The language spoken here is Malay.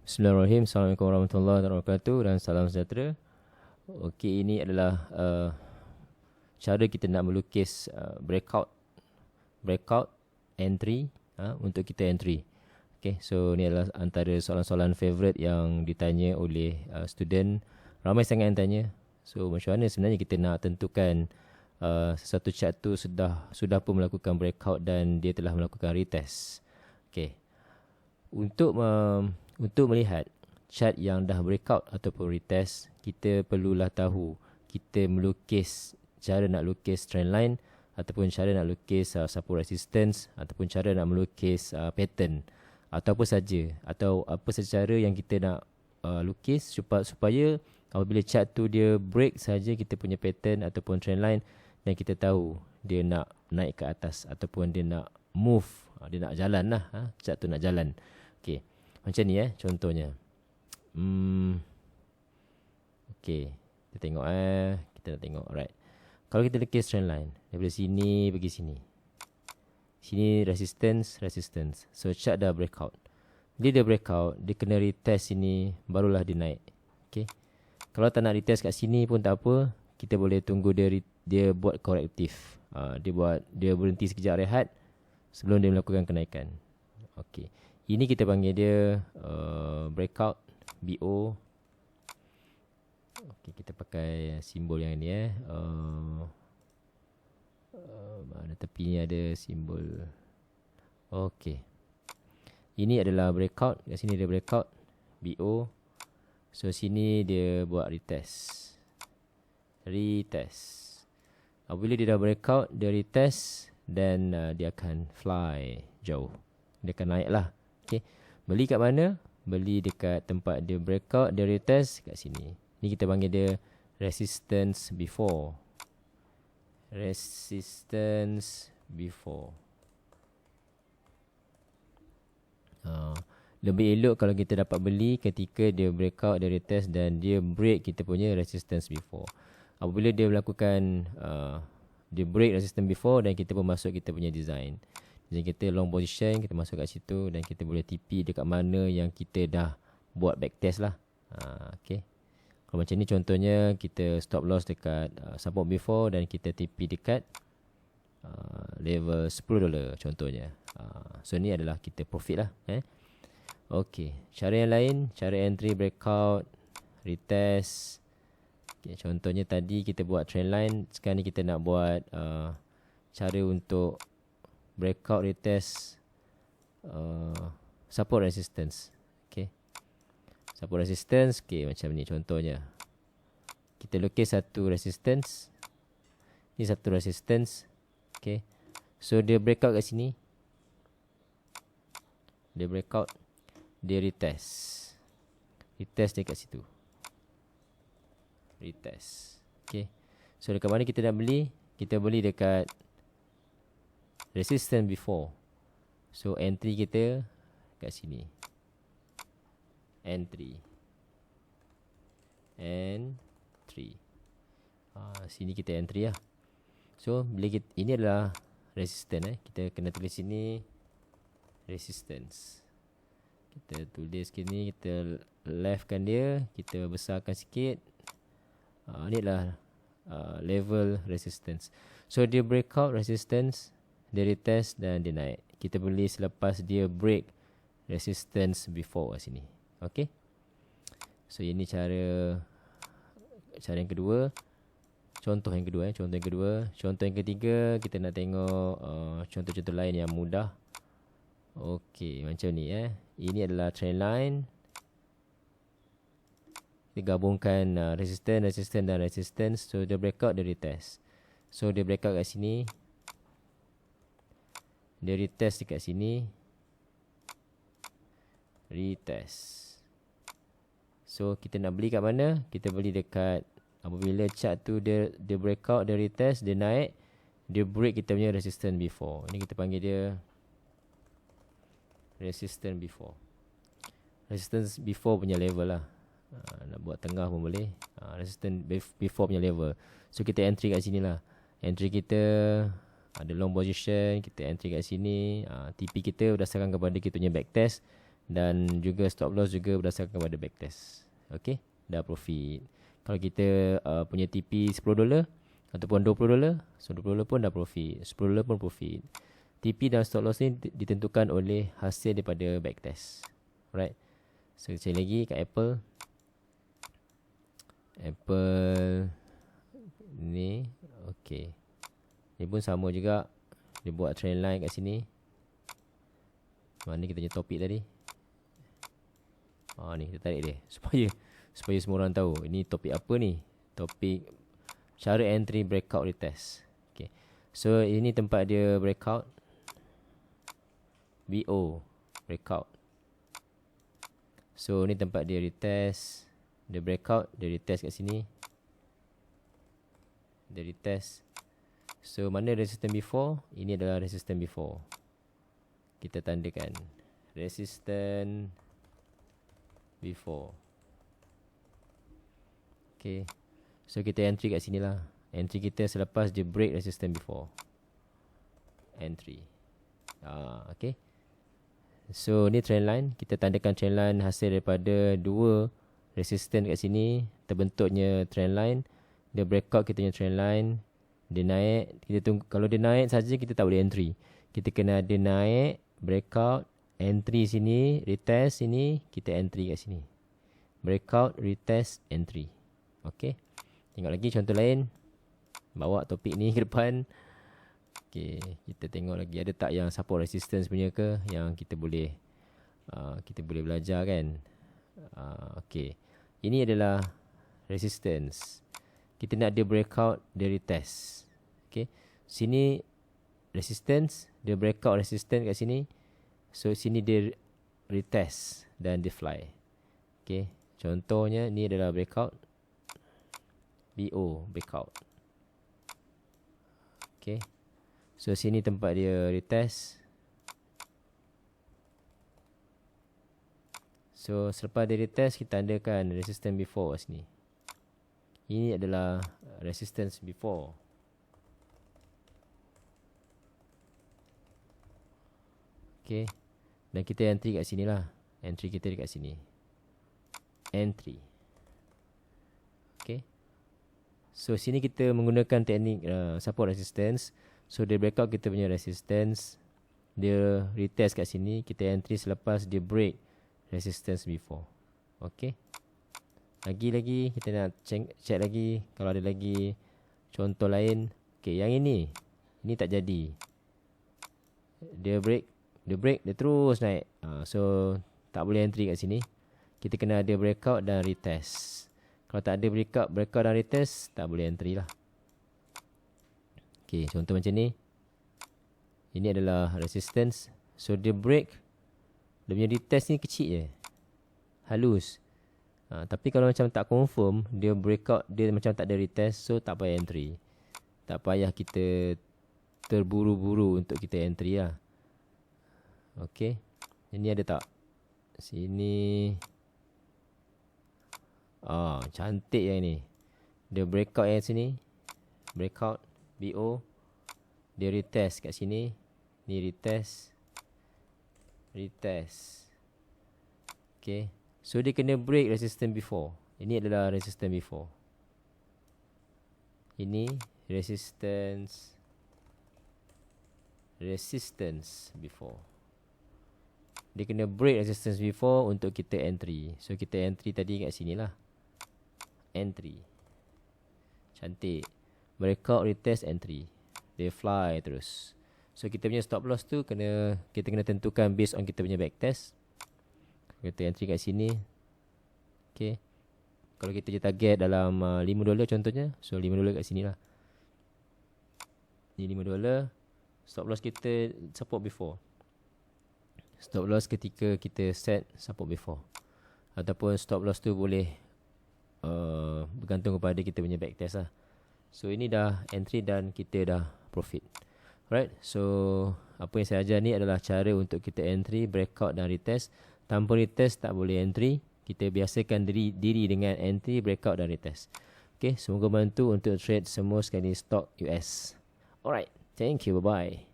Bismillahirrahmanirrahim. Assalamualaikum warahmatullahi wabarakatuh dan salam sejahtera. Okey, ini adalah cara kita nak melukis breakout entry untuk kita entry. Okey, so ni adalah antara soalan-soalan favorite yang ditanya oleh student. Ramai sangat yang tanya. So macam mana sebenarnya kita nak tentukan sesuatu chart tu sudah pun melakukan breakout dan dia telah melakukan retest. Okey. Untuk melihat chart yang dah breakout ataupun retest, kita perlulah tahu kita melukis, cara nak lukis trend line ataupun cara nak lukis support resistance ataupun cara nak melukis pattern atau apa saja, atau apa secara yang kita nak lukis supaya apabila chart tu dia break saja kita punya pattern ataupun trend line dan kita tahu dia nak naik ke atas ataupun dia nak move, dia nak jalan lah, chart tu nak jalan. Okey, macam ni contohnya. Okey, kita tengok kita nak tengok. Alright, kalau kita lukis trend line daripada sini pergi sini, sini resistance. So chart dah breakout. Bila dia breakout, dia kena retest sini, barulah dia naik. Okey, kalau tak nak retest kat sini pun tak apa, kita boleh tunggu dia buat korektif. Dia berhenti sekejap rehat sebelum dia melakukan kenaikan. Okey, ini kita panggil dia breakout BO. Okey, kita pakai simbol yang ni mana tepi ni ada simbol. Okey, ini adalah breakout. Kat sini dia breakout BO. So sini dia buat retest. Apabila dia dah breakout, dia retest, dan dia akan fly jauh. Dia akan naik lah. Okay. Beli kat mana? Beli dekat tempat dia breakout, dia retest kat sini. Ni kita panggil dia resistance before. Lebih elok kalau kita dapat beli ketika dia breakout, dia retest dan dia break kita punya resistance before. Apabila dia melakukan dia break resistance before dan kita pun masuk kita punya design. Jadi kita long position, kita masuk kat situ dan kita boleh TP dekat mana yang kita dah buat backtest lah. Okay. Kalau macam ni contohnya, kita stop loss dekat support before dan kita TP dekat level $10 contohnya. So ni adalah kita profit lah. Okay, cara yang lain, cara entry, breakout, retest. Okay, contohnya tadi kita buat trend line, sekarang ni kita nak buat cara untuk breakout, retest, support resistance. Okay, support resistance. Okay, macam ni contohnya. Kita lukis satu resistance. Ni satu resistance. Okay, so dia breakout kat sini. Dia breakout, dia retest. Retest dia kat situ. Retest. Okay, so dekat mana kita nak beli? Kita beli dekat resistance before. So entry kita kat sini. Entry. Sini kita entry lah. So bila kita, ini adalah resistance kita kena tulis sini resistance. Kita tulis sini, kita leftkan dia, kita besarkan sikit. Ni adalah level resistance. So dia breakout resistance, dia retest dan dia naik. Kita beli selepas dia break resistance before kat sini. Okay, so ini cara yang kedua. Contoh yang kedua. Contoh yang ketiga, kita nak tengok contoh-contoh lain yang mudah. Okay, macam ni Ini adalah trend line. Kita gabungkan resistance dan resistance. So dia breakout, dia retest. So dia breakout kat sini, dia retest dekat sini, retest. So kita nak beli kat mana? Kita beli dekat apabila chart tu dia breakout, dia retest, dia naik, dia break kita punya resistance before. Ini kita panggil dia resistance before. Resistance before punya level lah. Nak buat tengah pun boleh. Resistance before punya level. So kita entry kat sini lah. Entry kita ada long position, kita entry kat sini. TP kita berdasarkan kepada kita punya backtest. dan juga stop loss juga berdasarkan pada backtest. Okay, dah profit. Kalau kita punya TP $10 ataupun $20, so $20 pun dah profit, $10 pun profit. TP dan stop loss ni ditentukan oleh hasil daripada backtest. Alright, so saya lagi kat Apple ni. Okay, dia pun sama juga, dia buat trend line kat sini. Mana kita punya topik tadi? Ni kita tarik dia supaya semua orang tahu ini topik apa ni. Topik cara entry breakout retest. Okay, so ini tempat dia breakout, BO breakout. So ni tempat dia retest, dia breakout, dia retest kat sini, dia retest. So mana resistance before? Ini adalah resistance before. Kita tandakan resistance before. Okay, so kita entry kat sini lah. Entry kita selepas dia break resistance before. Entry. Okay, so ni trend line. Kita tandakan trend line hasil daripada dua resistance kat sini, terbentuknya trend line. Dia breakout kita punya trend line, dia naik, kita tunggu. Kalau dia naik saja kita tak boleh entry. Kita kena ada naik, breakout, entry sini, retest sini, kita entry kat sini. Breakout, retest, entry. Okay, tengok lagi contoh lain. Bawa topik ni ke depan. Okay, kita tengok lagi ada tak yang support resistance punya ke, yang kita boleh belajar kan. Okay, ini adalah resistance. Kita nak dia breakout, dia retest. Okay, sini resistance, dia breakout resistance kat sini. So sini dia retest dan dia fly. Okay, contohnya ni adalah breakout, BO breakout. Okay, so sini tempat dia retest. So selepas dia retest, kita tandakan resistance before sini. Ini adalah resistance before. Okay, dan kita entry kat sini lah. Entry kita dekat sini. Entry. Okay, so sini kita menggunakan teknik support resistance. So dia breakout kita punya resistance, dia retest kat sini, kita entry selepas dia break resistance before. Okay, lagi kita nak check lagi kalau ada lagi contoh lain. Okay, yang ini tak jadi. Dia break, dia terus naik. So tak boleh entry kat sini. Kita kena ada breakout dan retest. Kalau tak ada breakout dan retest, tak boleh entry lah. Okay, contoh macam ni. Ini adalah resistance. So dia break, dia punya retest ni kecil je, halus. Tapi kalau macam tak confirm, dia breakout, dia macam tak ada retest, so tak payah entry. Tak payah kita terburu-buru untuk kita entry lah. Okay, ini ada tak? Sini. Cantik yang ni. Dia breakout yang sini, breakout BO, dia retest kat sini. Ni retest. Okay, so dia kena break resistance before. Ini adalah resistance before. Ini resistance before. Dia kena break resistance before untuk kita entry. So kita entry tadi kat sini lah. Entry. Cantik. Breakout, retest, entry. Dia fly terus. So kita punya stop loss tu kita kena tentukan based on kita punya backtest. Kita entry kat sini. Okay, kalau kita je target dalam $5 contohnya, so $5 kat sini lah. Ni $5. Stop loss kita support before. Stop loss ketika kita set support before. Ataupun stop loss tu boleh bergantung kepada kita punya backtest lah. So ini dah entry dan kita dah profit. Alright, so apa yang saya ajar ni adalah cara untuk kita entry, breakout dan retest. Tanpa retest tak boleh entry. Kita biasakan diri dengan entry, breakout dan retest. Okay, semoga bantu untuk trade semua sekali stok US. Alright, thank you, bye-bye.